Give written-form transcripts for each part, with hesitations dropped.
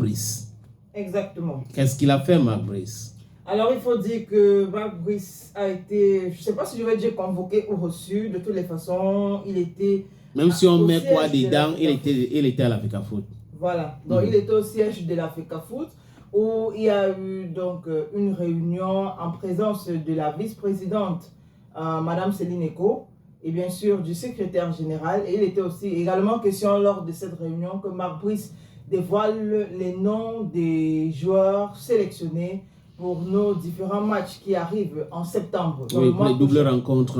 Brice. Exactement. Qu'est-ce qu'il a fait, Marc Brice? Alors, il faut dire que Marc Brice a été, je ne sais pas si je vais dire convoqué ou reçu, de toutes les façons, il était... Même si on met quoi dedans, il était à la FECAFOOT. Voilà, donc il était au siège de la FECAFOOT, où il y a eu donc une réunion en présence de la vice-présidente, Madame Céline Eko, et bien sûr du secrétaire général. Et il était aussi également question lors de cette réunion que Marc Brice dévoile les noms des joueurs sélectionnés pour nos différents matchs qui arrivent en septembre. Oui, pour les doubles rencontres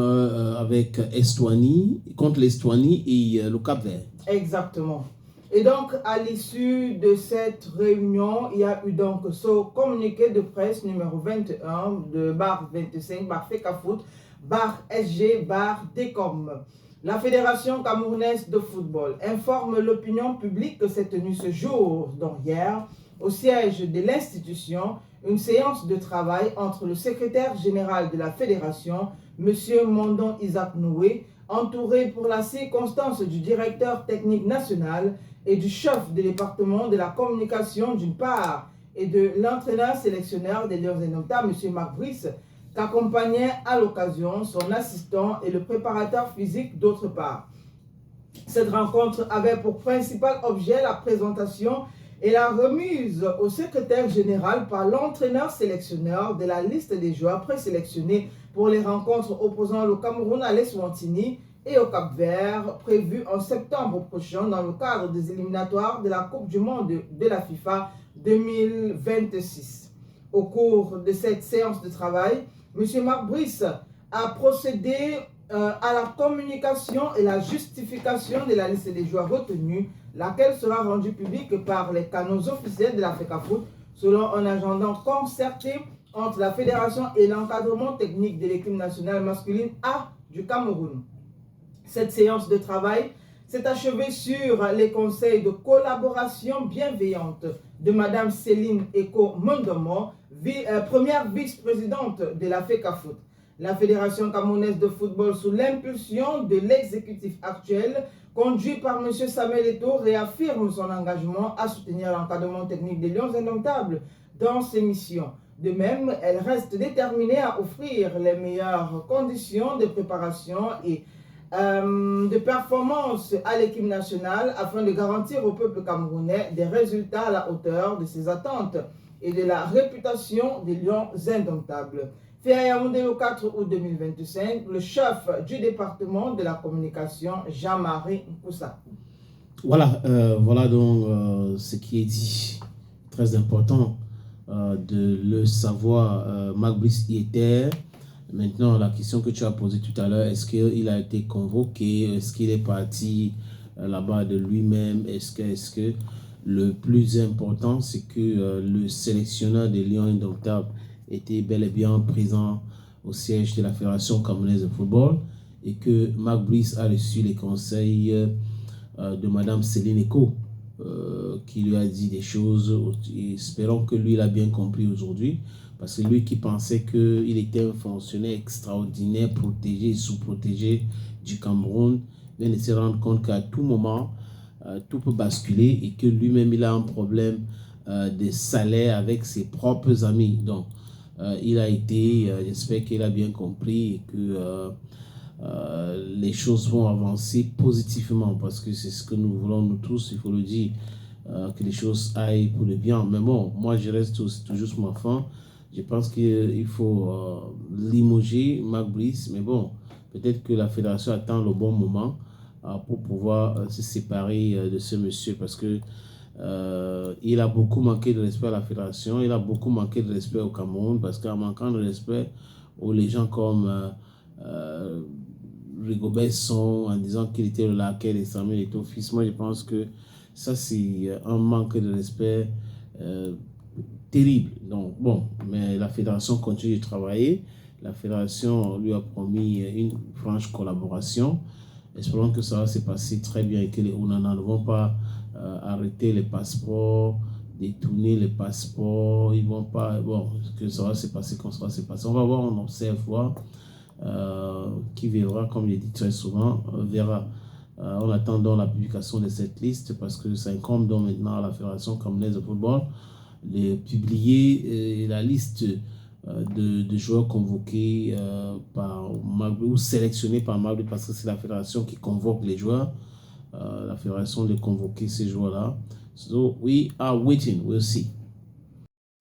avec Estonie, contre l'Estonie et le Cap-Vert. Exactement. Et donc, à l'issue de cette réunion, il y a eu donc ce communiqué de presse numéro 21 de bar 25, bar FECAFOOT, bar SG, bar DECOM. La Fédération camerounaise de football informe l'opinion publique que s'est tenue ce jour, donc hier, au siège de l'institution, une séance de travail entre le secrétaire général de la Fédération, M. Mondon Isaac Noué, entouré pour la circonstance du directeur technique national et du chef de département de la communication d'une part et de l'entraîneur sélectionneur des Lions Indomptables, M. Marc Brice, qu'accompagnait à l'occasion son assistant et le préparateur physique d'autre part. Cette rencontre avait pour principal objet la présentation et la remise au secrétaire général par l'entraîneur sélectionneur de la liste des joueurs présélectionnés pour les rencontres opposant le Cameroun à l'Eswatini et au Cap-Vert, prévues en septembre prochain dans le cadre des éliminatoires de la Coupe du Monde de la FIFA 2026. Au cours de cette séance de travail, M. Marc Brice a procédé à la communication et la justification de la liste des joueurs retenus, laquelle sera rendue publique par les canaux officiels de la FECAFOOT selon un agenda concerté entre la fédération et l'encadrement technique de l'équipe nationale masculine A du Cameroun. Cette séance de travail s'est achevée sur les conseils de collaboration bienveillante de Mme Céline Eko Mondomo, première vice-présidente de la FECAFOOT. La Fédération camerounaise de football, sous l'impulsion de l'exécutif actuel, conduit par M. Samuel Eto'o, réaffirme son engagement à soutenir l'encadrement technique des Lions Indomptables dans ses missions. De même, elle reste déterminée à offrir les meilleures conditions de préparation et de performance à l'équipe nationale afin de garantir au peuple camerounais des résultats à la hauteur de ses attentes et de la réputation des Lions Indomptables. Fait à Yaoundé le 4 août 2025, le chef du département de la communication, Jean-Marie Nkoussa. Voilà, voilà donc ce qui est dit. Très important de le savoir. Marc Brice y était. Maintenant, la question que tu as posée tout à l'heure, est-ce qu'il a été convoqué? Est-ce qu'il est parti là-bas de lui-même? Est-ce que le plus important, c'est que le sélectionneur des Lions Indomptables était bel et bien présent au siège de la Fédération camerounaise de football et que Marc Brice a reçu les conseils de Mme Céline Eko qui lui a dit des choses. Espérons que lui, il a bien compris aujourd'hui. Parce que lui qui pensait qu'il était un fonctionnaire extraordinaire, protégé et sous-protégé du Cameroun, vient de se rendre compte qu'à tout moment, tout peut basculer et que lui-même, il a un problème de salaire avec ses propres amis. Donc, il a été, j'espère qu'il a bien compris et que les choses vont avancer positivement parce que c'est ce que nous voulons nous tous, il faut le dire, que les choses aillent pour le bien. Mais bon, moi, je reste toujours sur ma faim. Je pense qu'il faut limoger Marc Brice, mais bon, peut-être que la fédération attend le bon moment pour pouvoir se séparer de ce monsieur parce que il a beaucoup manqué de respect à la fédération, il a beaucoup manqué de respect au Cameroun parce qu'en manquant de respect les gens comme Rigobert Song, en disant qu'il était le laquais de Samuel Eto'o fils, moi je pense que ça c'est un manque de respect terrible. Donc bon, mais la fédération continue de travailler. La fédération lui a promis une franche collaboration. Espérons que ça va se passer très bien et que les Onana ne vont pas arrêter les passeports, détourner les passeports. Ils vont pas, bon, que ça va se passer comme ça va se passer. On va voir, on observe, voir. Qui verra, comme je dis très souvent, verra. On attend donc la publication de cette liste parce que ça incombe donc maintenant à la Fédération camerounaise de football de publier la liste de joueurs convoqués par Magri ou sélectionnés par Magri parce que c'est la fédération qui convoque les joueurs. La fédération de convoquer ces joueurs-là. So we are waiting, we'll see.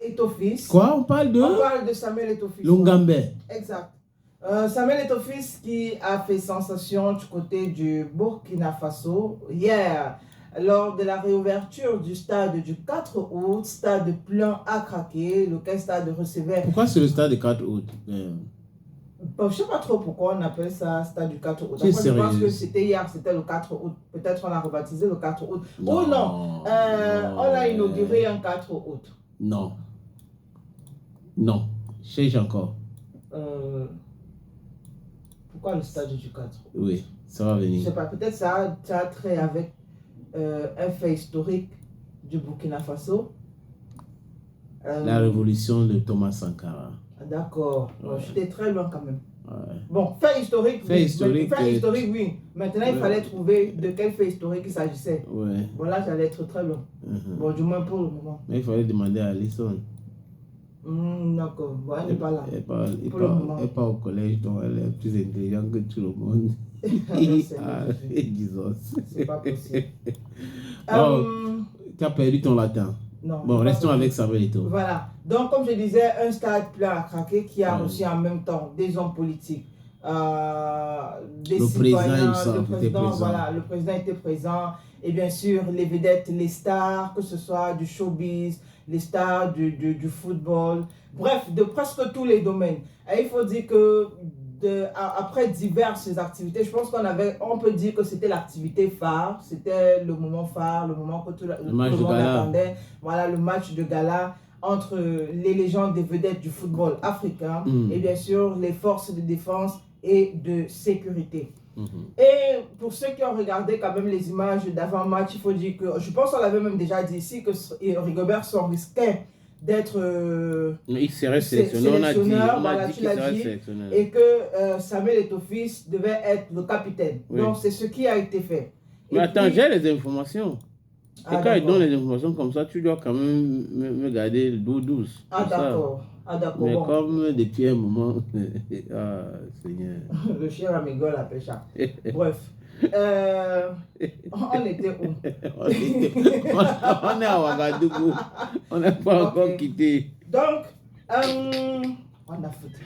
Eto'o-Fils. Quoi? On parle de Samuel Eto'o-Fils. Lungambe. Exact. Samuel Eto'o-Fils qui a fait sensation du côté du Burkina Faso hier lors de la réouverture du stade du 4 août, stade plein à craquer, lequel stade recevait. Pourquoi c'est le stade du 4 août? Bon, je ne sais pas trop pourquoi on appelle ça stade du 4 août. Après, je pense que c'était hier, c'était le 4 août. Peut-être on l'a rebaptisé le 4 août. Non, oh non, on l'a inauguré un 4 août. Non. Non. Cherche encore. Pourquoi le stade du 4 août? Oui, ça va venir. Je ne sais pas, peut-être ça a trait avec un fait historique du Burkina Faso. La révolution de Thomas Sankara. D'accord. Ouais. J'étais très loin quand même. Ouais. Bon, fait historique, fait historique, oui. Maintenant, il fallait trouver de quel fait historique il s'agissait. Ouais. Bon, là, j'allais être très loin. Bon, du moins pour le moment. Mais il fallait demander à Alison. D'accord. Bon, elle n'est pas là. Elle n'est pas au collège, donc elle est plus intelligente que tout le monde. C'est pas possible. Tu as perdu ton latin. Non, bon, restons avec Samuel Eto'o. Voilà. Donc, comme je disais, un stade plein à craquer qui a reçu en même temps des hommes politiques, des citoyens, le président était présent, et bien sûr, les vedettes, les stars, que ce soit du showbiz, les stars du football, bref, de presque tous les domaines. Et il faut dire que après diverses activités, je pense on peut dire que c'était l'activité phare, c'était le moment phare, le moment que tout le monde attendait. Voilà, le match de gala entre les légendes des vedettes du football africain et bien sûr les forces de défense et de sécurité. Et pour ceux qui ont regardé quand même les images d'avant-match, il faut dire que, je pense qu'on l'avait même déjà dit ici, que Rigobert Song risquait d'être sélectionneur, voilà, tu l'as dit, et que Samuel Eto'o-Fils devait être le capitaine. Oui. Donc c'est ce qui a été fait. Mais attends, j'ai les informations. Et quand il donne les informations comme ça, tu dois quand même me garder le dos douce. Ah d'accord. Mais bon, comme depuis un moment, Seigneur. Le chien amigo l'appelle chat. Bref. On était où? on est à Ouagadougou. On n'a pas encore quitté. Donc, on a foutu.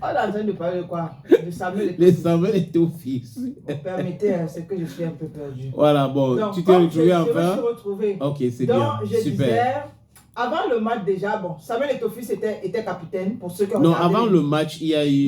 On est en train de parler de quoi? De Samuel Eto'o-Fils. Permettez, c'est que je suis un peu perdu. Voilà, bon, donc, tu t'es retrouvé enfin. Je me suis retrouvé. Ok, c'est bien. Donc, je disais, avant le match déjà, bon, Samuel Eto'o-Fils était capitaine pour ceux qui ont regardé. Non, avant le match, il y a eu,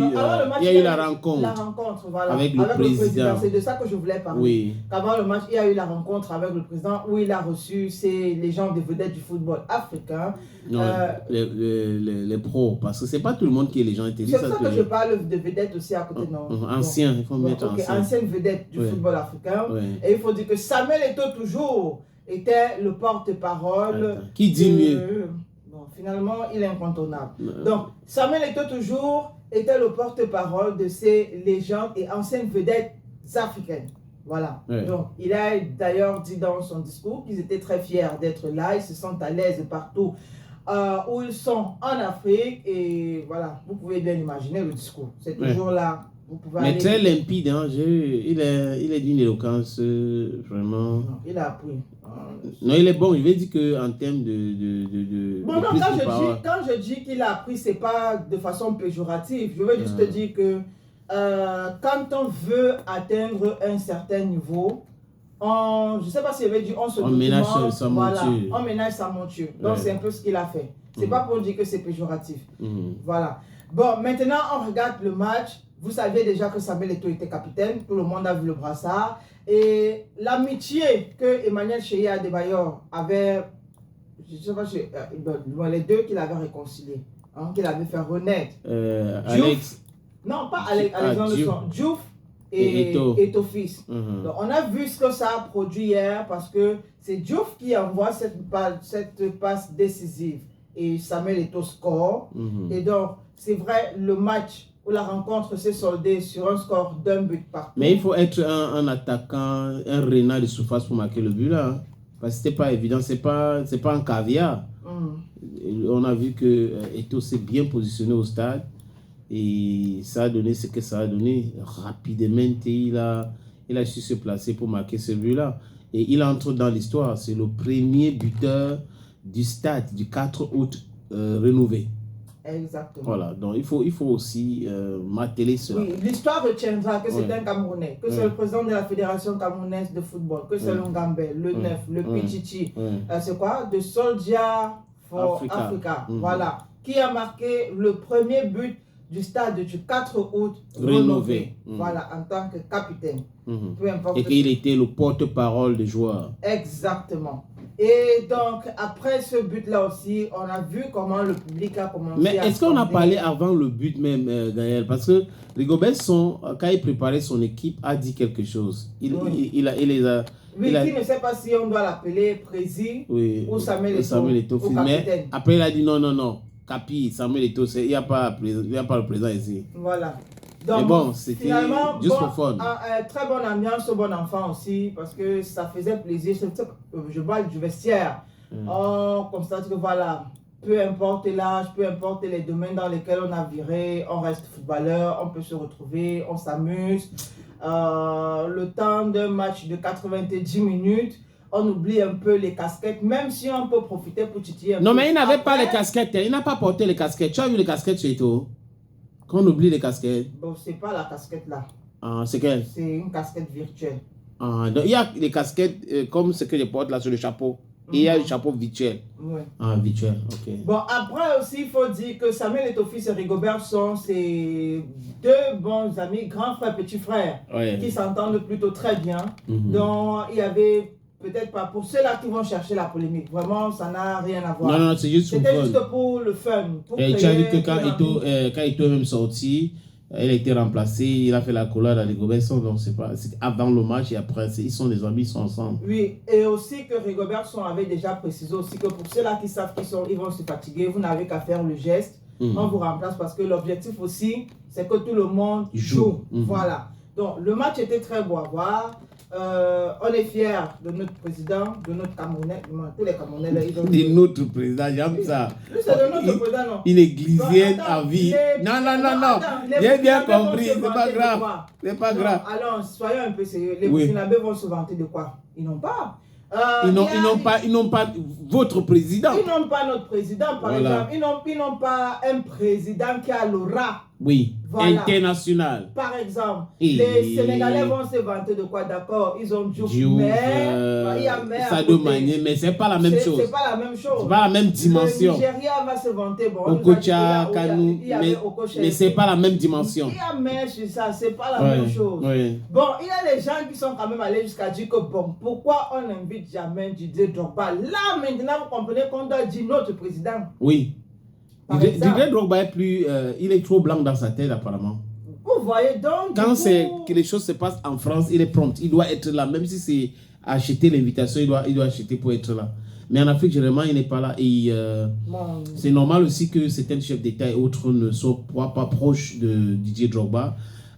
la rencontre. La rencontre, voilà. Avec le président. C'est de ça que je voulais parler. Oui. Avant le match, il y a eu la rencontre avec le président où il a reçu ces légendes des vedettes du football africain. Non, les pros, parce que c'est pas tout le monde qui est légende. C'est pour ça que je parle de vedettes aussi à côté. Ancien, il faut mettre ancien. Ancienne vedette du football africain. Et il faut dire que Samuel Eto'o toujours était le porte-parole. Qui dit mieux? Bon, finalement, il est incontournable. Donc, Samuel Eto'o toujours était le porte-parole de ces légendes et anciennes vedettes africaines. Voilà. Donc, il a d'ailleurs dit dans son discours qu'ils étaient très fiers d'être là. Ils se sentent à l'aise partout où ils sont en Afrique. Et voilà, vous pouvez bien imaginer le discours. C'est toujours là. Vous pouvez mais très limpide, hein. Il est d'une éloquence vraiment. Non, il a appris. Non, il est bon. Je vais dire qu'en termes de. Bon, non, quand je dis qu'il a appris, ce n'est pas de façon péjorative. Je veux juste te dire que quand on veut atteindre un certain niveau, je ne sais pas si je vais dire, on ménage sa monture. On ménage sa monture. Donc, c'est un peu ce qu'il a fait. Ce n'est pas pour dire que c'est péjoratif. Voilà. Bon, maintenant, on regarde le match. Vous saviez déjà que Samuel Eto'o était capitaine, tout le monde a vu le brassard. Et l'amitié que Emmanuel Cheye Adebayor avait, je ne sais pas, les deux qu'il avait réconciliés, hein, qu'il avait fait renaître. Alex. Non, pas Alexandre Diouf et Eto'o-Fils. Donc, on a vu ce que ça a produit hier parce que c'est Diouf qui envoie cette passe décisive et Samuel Eto'o score. Et donc, c'est vrai, le match où la rencontre s'est soldée sur un score d'un but partout. Mais il faut être un attaquant, un renard de surface pour marquer le but là. Hein. Parce que c'était pas évident, c'est pas un caviar. On a vu que Eto'o s'est bien positionné au stade et ça a donné ce que ça a donné. Rapidement, il a su se placer pour marquer ce but là. Et il entre dans l'histoire. C'est le premier buteur du stade du 4 août rénové. Exactement. Voilà, donc il faut aussi marteler cela. Oui, l'histoire retiendra que c'est un Camerounais, que c'est le président de la Fédération camerounaise de football, que c'est le Ngambé, le Neuf, le Pichichi. C'est quoi? De Soldier for Africa. Voilà, qui a marqué le premier but du stade du 4 août rénové. Voilà, en tant que capitaine. Peu importe. Et qu'il était le porte-parole des joueurs. Exactement. Et donc, après ce but-là aussi, on a vu comment le public a commencé Mais est-ce qu'on a parlé avant le but même, Gaël? Parce que Rigobert Song, quand il préparait son équipe, a dit quelque chose. Il les a... Oui, qui ne sait pas si on doit l'appeler Prési ou Samuel Eto'o, ou mais après, il a dit non. Capi, Samuel Eto'o, il n'y a pas le président ici. Voilà. Donc, mais bon, c'était juste pour fun. Très bonne ambiance au bon enfant aussi, parce que ça faisait plaisir. Je parle du vestiaire. On constate que voilà, peu importe l'âge, peu importe les domaines dans lesquels on a viré, on reste footballeur, on peut se retrouver, on s'amuse. Le temps d'un match de 90 minutes, on oublie un peu les casquettes, même si on peut profiter pour titiller un peu. Non, mais il n'avait pas les casquettes. Il n'a pas porté les casquettes. Tu as vu les casquettes chez Eto'o? Quand on oublie les casquettes. Bon, c'est pas la casquette là. C'est quelle? C'est une casquette virtuelle. Donc il y a les casquettes comme ce que je porte là sur le chapeau. Et il y a le chapeau virtuel. Oui. Virtuel, ok. Bon, après aussi, il faut dire que Samuel Eto'o et Rigobert sont ses deux bons amis, grands frères, petits frères, qui s'entendent plutôt très bien. Donc, il y avait peut-être pas, pour ceux-là qui vont chercher la polémique, vraiment, ça n'a rien à voir. Non, c'est juste C'était juste pour le fun. Et tu as vu que quand Eto'o est même sorti, elle a été remplacée, il a fait la collade à Rigobert Song, donc c'est avant le match et après, ils sont des amis, ils sont ensemble. Oui, et aussi que Rigobert Song avait déjà précisé aussi que pour ceux-là qui savent qu'ils vont se fatiguer, vous n'avez qu'à faire le geste, on vous remplace parce que l'objectif aussi, c'est que tout le monde joue. Voilà. Donc, le match était très beau à voir. On est fiers de notre président, de notre Camerounais. Tous les Camerounais, là, ils ont... De notre président, j'aime ça. C'est de notre président, non. Il est glisien à vie. Non. J'ai bien compris, c'est pas grave. C'est pas grave. Alors, soyons un peu sérieux. Les Burkinabés vont se vanter de quoi? Ils n'ont pas. Ils n'ont pas votre président. Ils n'ont pas notre président, par exemple. Ils n'ont pas un président qui a l'aura. Oui, international. Par exemple, les Sénégalais vont se vanter de quoi? D'accord, ils ont Diouf, mais il y a Sadio Mané, mais c'est pas la même chose. C'est pas la même chose. C'est pas la même dimension. Le Nigeria va se vanter. Bon, Okocha, Kanu, mais c'est pas la même dimension. Il y a mais sur ça, c'est pas la même chose. Bon, il y a les gens qui sont quand même allés jusqu'à dire que bon, pourquoi on n'invite jamais Didier Drogba? Là, maintenant, vous comprenez qu'on doit dire notre président. Oui. Didier Drogba est plus, il est trop blanc dans sa tête apparemment. Vous voyez donc. Quand que les choses se passent en France, il est prompt. Il doit être là, même si c'est acheter l'invitation, il doit acheter pour être là. Mais en Afrique, généralement, il n'est pas là. Et c'est normal aussi que certains chefs d'État et autres ne soient pas proches de Didier Drogba.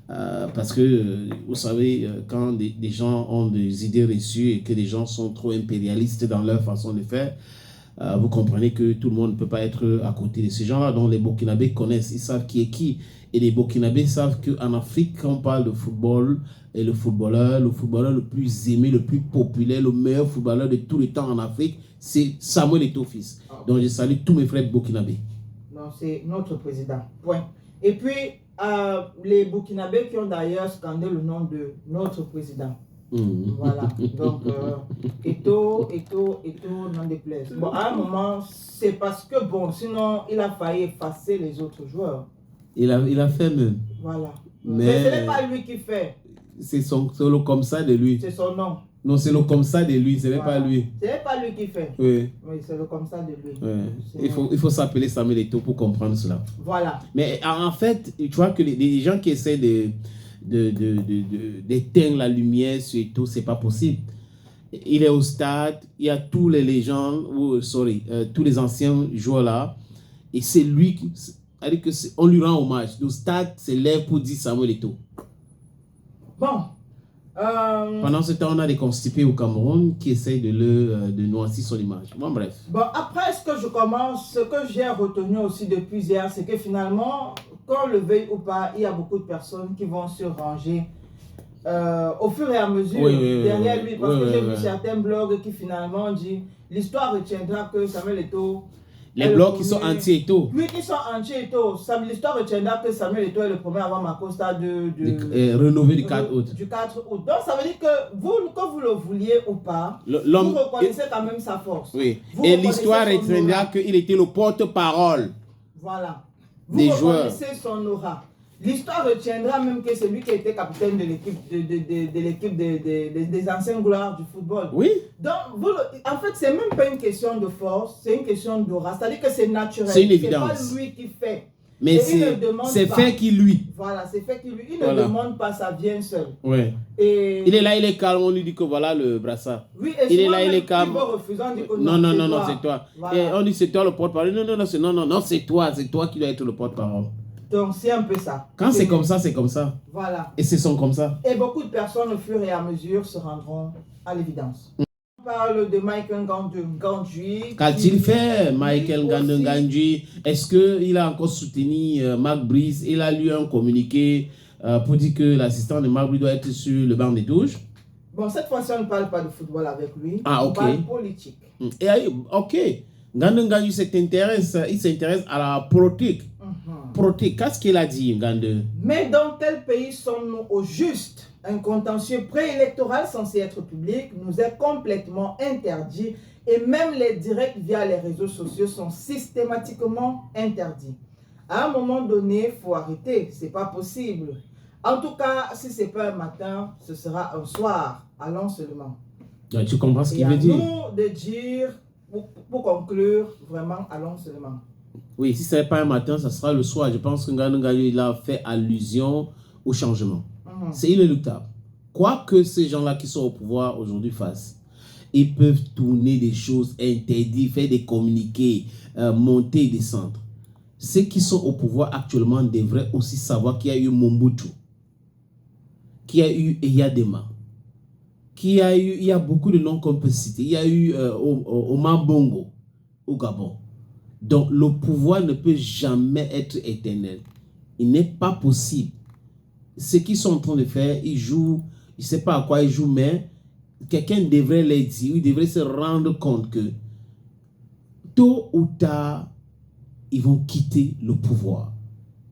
Parce que, vous savez, quand des gens ont des idées reçues et que des gens sont trop impérialistes dans leur façon de faire, vous comprenez que tout le monde ne peut pas être à côté de ces gens-là. Donc les Burkinabés connaissent, ils savent qui est qui. Et les Burkinabés savent qu'en Afrique, quand on parle de football, et le footballeur le plus aimé, le plus populaire, le meilleur footballeur de tous les temps en Afrique, c'est Samuel Eto'o fils. Donc je salue tous mes frères burkinabés. Non, c'est notre président. Point. Et puis, les Burkinabés qui ont d'ailleurs scandé le nom de notre président. Voilà, donc Eto'o, n'en déplaise. Bon, à un moment, c'est parce que bon, sinon il a failli effacer les autres joueurs. Il a fait même. Voilà. Mais ce n'est pas lui qui fait. C'est le comme ça de lui. C'est son nom. Non, c'est le comme ça de lui, ce n'est pas lui. Ce n'est pas lui qui fait. Oui. Oui, c'est le comme ça de lui. Oui. Il faut s'appeler Samuel Eto'o pour comprendre cela. Voilà. Mais en fait, tu vois que les gens qui essaient d'éteindre la lumière sur Eto'o, c'est pas possible. Il est au stade, il y a tous les légendes, tous les anciens joueurs là, et c'est lui C'est-à-dire qu'on lui rend hommage. Le stade s'élève pour dire Samuel Eto'o. Bon. Pendant ce temps, on a des constipés au Cameroun qui essayent de noircir son image. Bon, bref. Bon, après, ce que j'ai retenu aussi depuis hier, c'est que finalement, qu'on le veuille ou pas, il y a beaucoup de personnes qui vont se ranger au fur et à mesure derrière lui. Parce que j'ai vu certains blogs qui finalement disent l'histoire retiendra que Samuel Eto'o. Les blogs qui sont anti-Eto'o. Oui, qui sont anti-Eto'o. L'histoire retiendra que Samuel Eto'o est le premier à avoir Macosta renouvelé du 4 août. Du 4 août. Donc ça veut dire que vous le vouliez ou pas, vous reconnaissez quand même sa force. Oui. Et l'histoire retiendra qu'il était le porte-parole. Voilà. Des joueurs. Vous reconnaissez son aura. L'histoire retiendra même que c'est lui qui était capitaine de l'équipe des anciennes gloires du football. Oui. Donc, en fait, c'est même pas une question de force, c'est une question d'aura. C'est-à-dire que c'est naturel. C'est une évidence. C'est pas lui qui fait. Mais c'est fait qui lui. Voilà, c'est fait qui lui. Il ne demande pas, ça vient seul. Ouais. Et il est là, il est calme, on lui dit que voilà le brassard. Oui, et il est là, il est calme. Il va refuser, on dit que non, c'est toi. Voilà. Et on dit c'est toi le porte-parole. Non, c'est toi qui dois être le porte-parole. Donc c'est un peu ça. Quand c'est comme ça, c'est comme ça. Voilà. Et ce sont comme ça. Et beaucoup de personnes au fur et à mesure se rendront à l'évidence. On parle de Michael Ngandji. Qu'a-t-il fait, Michael Ngandji? Est-ce qu'il a encore soutenu Mark Brice? Il a lu un communiqué pour dire que l'assistant de Mark Brice doit être sur le banc des touches. Bon, cette fois-ci, on ne parle pas de football avec lui. Ah, ok. On parle politique. Et, ok. Ngandji il s'intéresse à la politique. Politique, qu'est-ce qu'il a dit, Ngandji? Mais dans tel pays sommes-nous au juste? Un contentieux préélectoral censé être public nous est complètement interdit et même les directs via les réseaux sociaux sont systématiquement interdits. À un moment donné, il faut arrêter, c'est pas possible. En tout cas, si ce n'est pas un matin, ce sera un soir. Allons seulement. Tu comprends ce qu'il veut dire? Nous de dire, pour conclure, vraiment, allons seulement. Oui, si ce n'est pas un matin, ce sera le soir. Je pense que Ngandji il a fait allusion au changement. C'est inéluctable. Quoi que ces gens-là qui sont au pouvoir aujourd'hui fassent, ils peuvent tourner des choses interdites, faire des communiqués, monter et descendre. Ceux qui sont au pouvoir actuellement devraient aussi savoir qu'il y a eu Mobutu, qu'il y a eu Eyadema, il y a beaucoup de noms qu'on peut citer. Il y a eu Omar Bongo au Gabon. Donc le pouvoir ne peut jamais être éternel. Il n'est pas possible. Ce qu'ils sont en train de faire, ils jouent, je ne sais pas à quoi ils jouent, mais quelqu'un devrait les dire, ils devraient se rendre compte que tôt ou tard, ils vont quitter le pouvoir.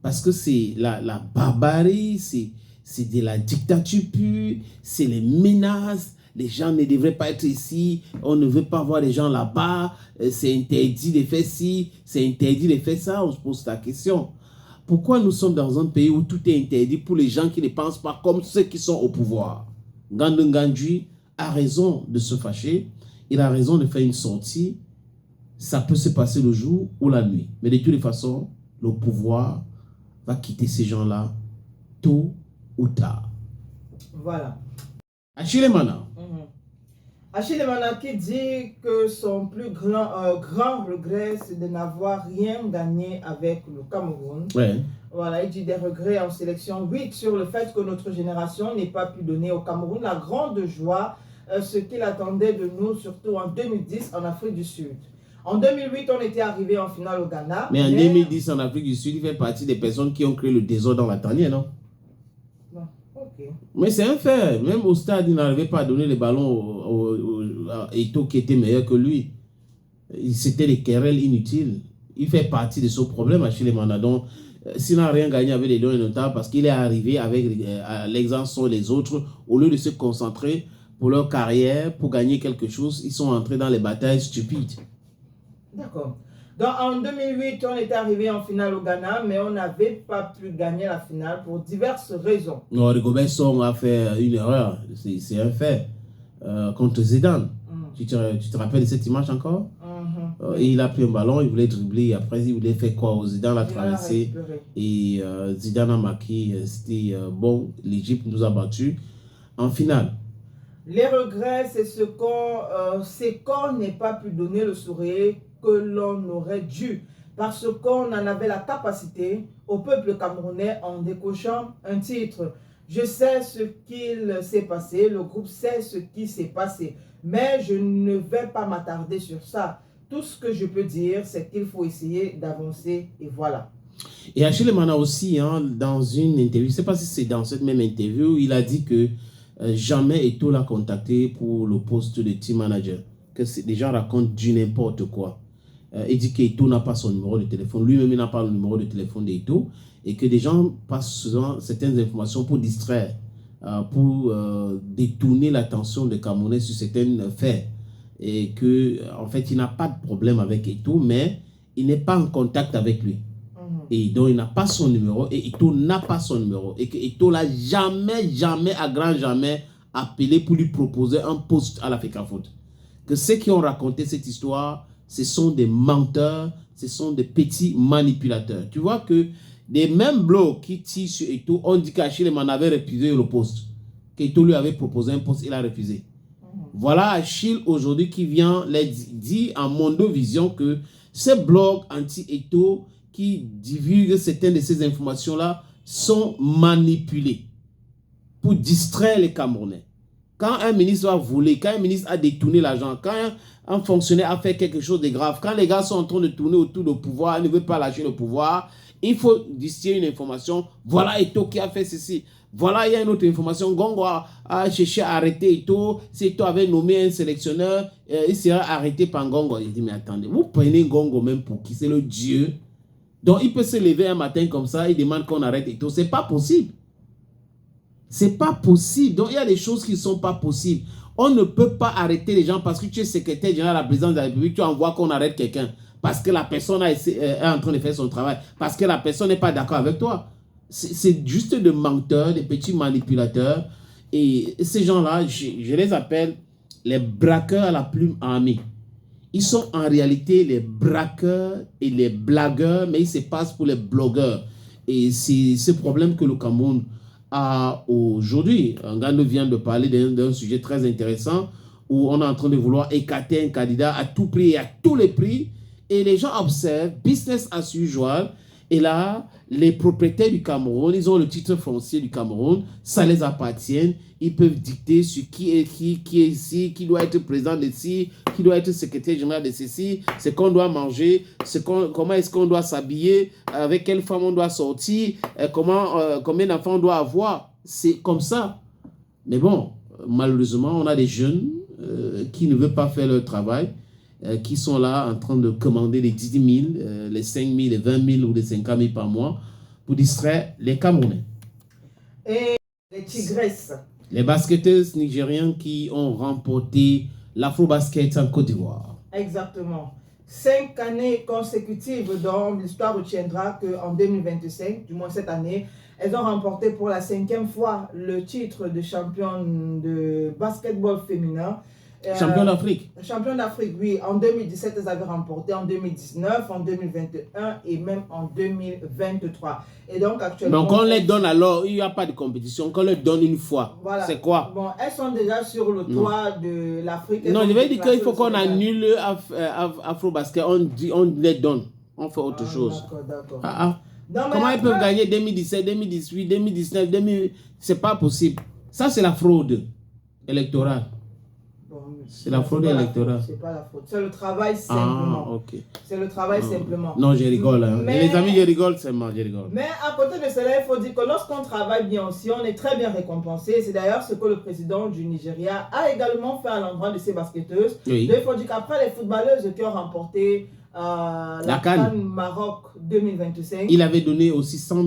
Parce que c'est la barbarie, c'est de la dictature pure, c'est les menaces, les gens ne devraient pas être ici, on ne veut pas voir les gens là-bas, c'est interdit de faire ci, c'est interdit de faire ça, on se pose la question. Pourquoi nous sommes dans un pays où tout est interdit pour les gens qui ne pensent pas comme ceux qui sont au pouvoir? Ngandji a raison de se fâcher, il a raison de faire une sortie, ça peut se passer le jour ou la nuit. Mais de toutes les façons, le pouvoir va quitter ces gens-là tôt ou tard. Voilà. Achille Mana. Achille Mana qui dit que son plus grand regret, c'est de n'avoir rien gagné avec le Cameroun. Ouais. Voilà, il dit des regrets en sélection 8 sur le fait que notre génération n'ait pas pu donner au Cameroun la grande joie, ce qu'il attendait de nous, surtout en 2010 en Afrique du Sud. En 2008, on était arrivé en finale au Ghana. Mais en 2010, en Afrique du Sud, il fait partie des personnes qui ont créé le désordre dans la tanière, non? Okay. Mais c'est un fait. Même au stade, il n'arrivait pas à donner les ballons à Eto'o qui était meilleur que lui. C'était des querelles inutiles. Il fait partie de ce problème, Achille Mana. Donc, s'il n'a rien gagné avec les Lions notables, parce qu'il est arrivé avec l'exemple sur les autres, au lieu de se concentrer pour leur carrière, pour gagner quelque chose, ils sont entrés dans les batailles stupides. D'accord. Donc en 2008, on était arrivé en finale au Ghana, mais on n'avait pas pu gagner la finale pour diverses raisons. Non, Rigobert Song a fait une erreur, c'est un fait, contre Zidane. Tu te rappelles de cette image encore? Il a pris un ballon, il voulait dribbler, après il voulait faire quoi? Zidane l'a traversé et Zidane a marqué, c'était bon, l'Égypte nous a battus en finale. Les regrets, c'est qu'on n'ait pas pu donner le sourire que l'on aurait dû. parce qu'on en avait la capacité au peuple camerounais en décochant un titre. Je sais ce qu'il s'est passé, le groupe sait ce qui s'est passé, mais je ne vais pas m'attarder sur ça. Tout ce que je peux dire, c'est qu'il faut essayer d'avancer et voilà. Et Achille Mana aussi, hein, dans une interview, je ne sais pas si c'est dans cette même interview, il a dit que jamais Eto'o l'a contacté pour le poste de team manager. Que des gens racontent du n'importe quoi. Il dit qu'Eto'o n'a pas son numéro de téléphone. Lui-même, il n'a pas le numéro de téléphone d'Eto'o. Et que des gens passent souvent certaines informations pour distraire, pour détourner l'attention des Camerounais sur certains faits. Et que, en fait, il n'a pas de problème avec Eto'o, mais il n'est pas en contact avec lui. Et donc, il n'a pas son numéro et Eto'o n'a pas son numéro. Et que Eto'o l'a jamais, à grand jamais, appelé pour lui proposer un poste à l'Africa Foot. Que ceux qui ont raconté cette histoire, ce sont des menteurs, ce sont des petits manipulateurs. Tu vois que des mêmes blocs qui tirent sur Eto'o ont dit qu'Achille m'en avait refusé le poste. Qu'Eto'o lui avait proposé un poste, il a refusé. Voilà Achille aujourd'hui qui vient les dire en Mondovision que ces blogs anti-Eto'o qui divulguent certaines de ces informations-là sont manipulés pour distraire les Camerounais. Quand un ministre a volé, quand un ministre a détourné l'argent, quand un fonctionnaire a fait quelque chose de grave, quand les gars sont en train de tourner autour du pouvoir, ne veulent pas lâcher le pouvoir, il faut distiller une information. Voilà Eto'o qui a fait ceci. Voilà, il y a une autre information. Ngongo a cherché à arrêter Eto'o. Si Eto'o avait nommé un sélectionneur, il serait arrêté par Ngongo. Il dit, mais attendez, vous prenez Ngongo même pour qui? C'est le Dieu. Donc, il peut se lever un matin comme ça, il demande qu'on arrête Eto'o. C'est pas possible. C'est pas possible. Donc, il y a des choses qui ne sont pas possibles. On ne peut pas arrêter les gens parce que tu es secrétaire général à la présidence de la République, tu envoies qu'on arrête quelqu'un. Parce que la personne est en train de faire son travail. Parce que la personne n'est pas d'accord avec toi. C'est juste des menteurs, des petits manipulateurs. Et ces gens-là, je les appelle les braqueurs à la plume armée. Ils sont en réalité les braqueurs et les blagueurs, mais ils se passent pour les blogueurs. Et c'est ce problème que le Cameroun a aujourd'hui. Ngando vient de parler d'un sujet très intéressant où on est en train de vouloir écarter un candidat à tout prix et à tous les prix. Et les gens observent, business as usual. Et là, les propriétaires du Cameroun, ils ont le titre foncier du Cameroun, ça les appartient. Ils peuvent dicter sur qui est ici, qui doit être président de ci, qui doit être secrétaire général de ceci, ce qu'on doit manger, comment est-ce qu'on doit s'habiller, avec quelle femme on doit sortir, combien d'enfants on doit avoir. C'est comme ça. Mais bon, malheureusement, on a des jeunes qui ne veulent pas faire leur travail, qui sont là en train de commander les 10 000, les 5 000, les 20 000 ou les 50 000 par mois pour distraire les Camerounais. Et les Tigresses. Les basketteuses nigériens qui ont remporté l'Afro-Basket en Côte d'Ivoire. Exactement. 5 années consécutives, donc l'histoire retiendra qu'en 2025, du moins cette année, elles ont remporté pour la 5e fois le titre de championne de basketball féminin. Champion d'Afrique. Champion d'Afrique, oui. En 2017, elles avaient remporté, en 2019, en 2021 et même en 2023. Et donc actuellement... Donc on les donne alors, il n'y a pas de compétition, qu'on leur donne une fois. Voilà. C'est quoi? Bon, elles sont déjà sur le toit de l'Afrique. Non, je vais dire qu'il faut qu'on annule Afro-Basket, on les donne, on fait autre chose. D'accord. Comment ils peuvent gagner 2017, 2018, 2019, 2000... C'est pas possible. Ça, c'est la fraude électorale. C'est la fraude électorale. C'est pas la fraude. C'est le travail simplement. Ah, ok. C'est le travail simplement. Non, je rigole. Hein. Les amis, je rigole seulement, je rigole. Mais à côté de cela, il faut dire que lorsqu'on travaille bien aussi, on est très bien récompensé. C'est d'ailleurs ce que le président du Nigeria a également fait à l'endroit de ses basketteuses. Oui. Donc, il faut dire qu'après les footballeuses qui ont remporté la CAN Maroc 2025, il avait donné aussi 100 000...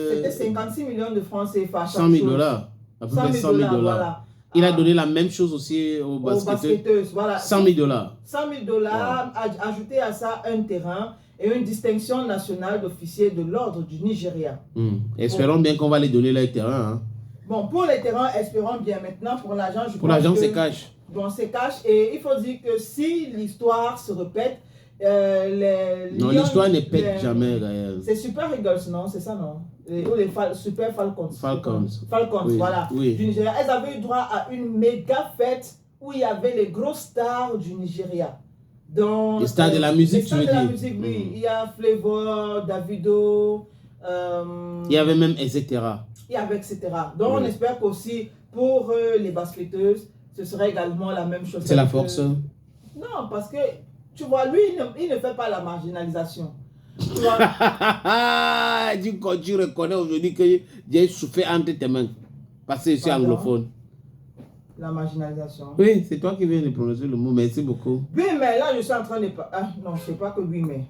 C'était 56 millions de francs CFA. 100 000 dollars. À peu près 100 000 $. Voilà. Il a donné la même chose aussi aux basketteuses. Voilà. 100 000 $. 100 000 $, ajouté à ça un terrain et une distinction nationale d'officier de l'ordre du Nigeria. Espérons bien qu'on va les donner leur terrain. Hein. Bon, pour les terrains, espérons bien. Maintenant, pour l'argent, je pour l'argent, c'est cash. Bon, c'est cash. Et il faut dire que si l'histoire se répète, non, l'histoire ne pète jamais. C'est Super Eagles, non? C'est ça, non? Ou les Super Falcons. Falcons, oui, voilà. Oui. Du Nigeria. Elles avaient eu droit à une méga fête où il y avait les grosses stars du Nigeria. dans les stars de la musique, tu veux de la dire. musique, oui. Il y a Flavor, Davido. Il y avait même etc. Il y avait etc. Donc on espère qu'aussi pour les basketteuses, ce serait également la même chose. C'est la force. Non, parce que tu vois, lui, il ne fait pas la marginalisation. Tu vois? Tu reconnais aujourd'hui que j'ai souffert entre tes mains. Parce que je suis anglophone. La marginalisation. Oui, c'est toi qui viens de prononcer le mot. Merci beaucoup. Oui, mais là, je suis en train de parler. Ah, non, je ne sais pas que oui, mais.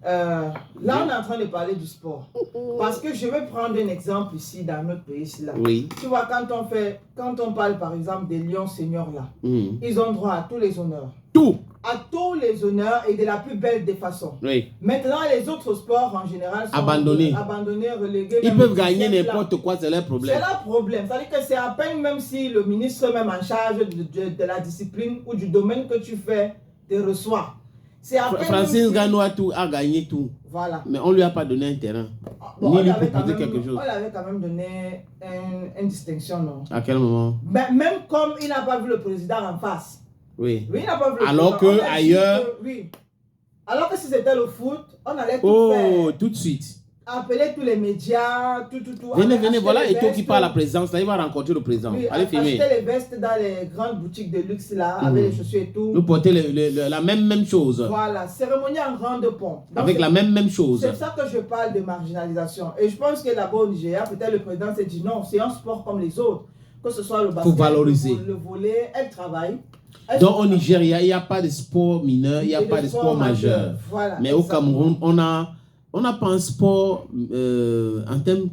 Là, on est en train de parler du sport. Parce que je vais prendre un exemple ici, dans notre pays. Là. Oui. Tu vois, quand on parle par exemple des Lions seniors, là, ils ont droit à tous les honneurs. Tout. À tous les honneurs et de la plus belle des façons. Oui. Maintenant, les autres sports en général sont abandonnés, relégués. Ils peuvent gagner n'importe quoi, c'est leur problème. C'est leur problème. C'est-à-dire que c'est à peine, même si le ministre même en charge de la discipline ou du domaine que tu fais te reçoit. Francis Ngannou a gagné tout. Voilà. Mais on ne lui a pas donné un terrain. Bon, ni lui proposer quelque chose. On lui avait quand même donné une distinction, non? À quel moment? Même comme il n'a pas vu le président en face. Oui. Oui, il n'a pas vu le alors président. Que ailleurs. Oui. Alors que si c'était le foot, on allait tout faire. Oh, tout de suite. Appeler tous les médias, tout. Venez, voilà, et toi qui parle à la présidence, là, il va rencontrer le président. Oui, allez filmer. Acheter les vestes dans les grandes boutiques de luxe là, avec les chaussures et tout. Nous porter la même chose. Voilà, cérémonie en grande pompe. Avec la même chose. C'est ça que je parle de marginalisation. Et je pense que là-bas au Nigeria, peut-être le président s'est dit non, c'est un sport comme les autres. Que ce soit le basket, valoriser. Le volley, elle travaille. Donc au Nigeria, il n'y a pas de sport mineur, il n'y a pas de sport majeur. Voilà, mais au Cameroun, on n'a pas un sport en termes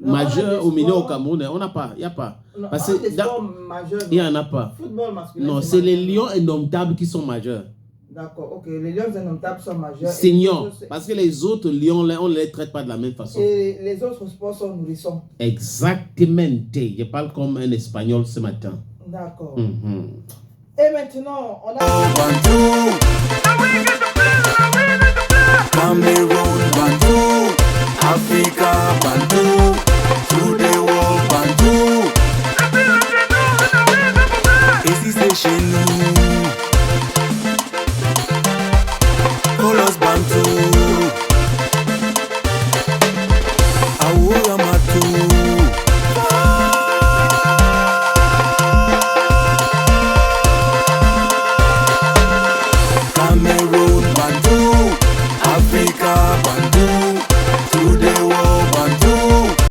majeur ou mineur au Cameroun. On n'a pas, il n'y a pas. Non, parce que il n'y en a pas. Football masculin. Non, c'est les lions indomptables qui sont majeurs. D'accord, ok. Les lions indomptables sont majeurs. Seniors, parce que les autres lions, on ne les traite pas de la même façon. Et les autres sports sont nourrissons. Exactement. Je parle comme un espagnol ce matin. D'accord. Et maintenant, on a...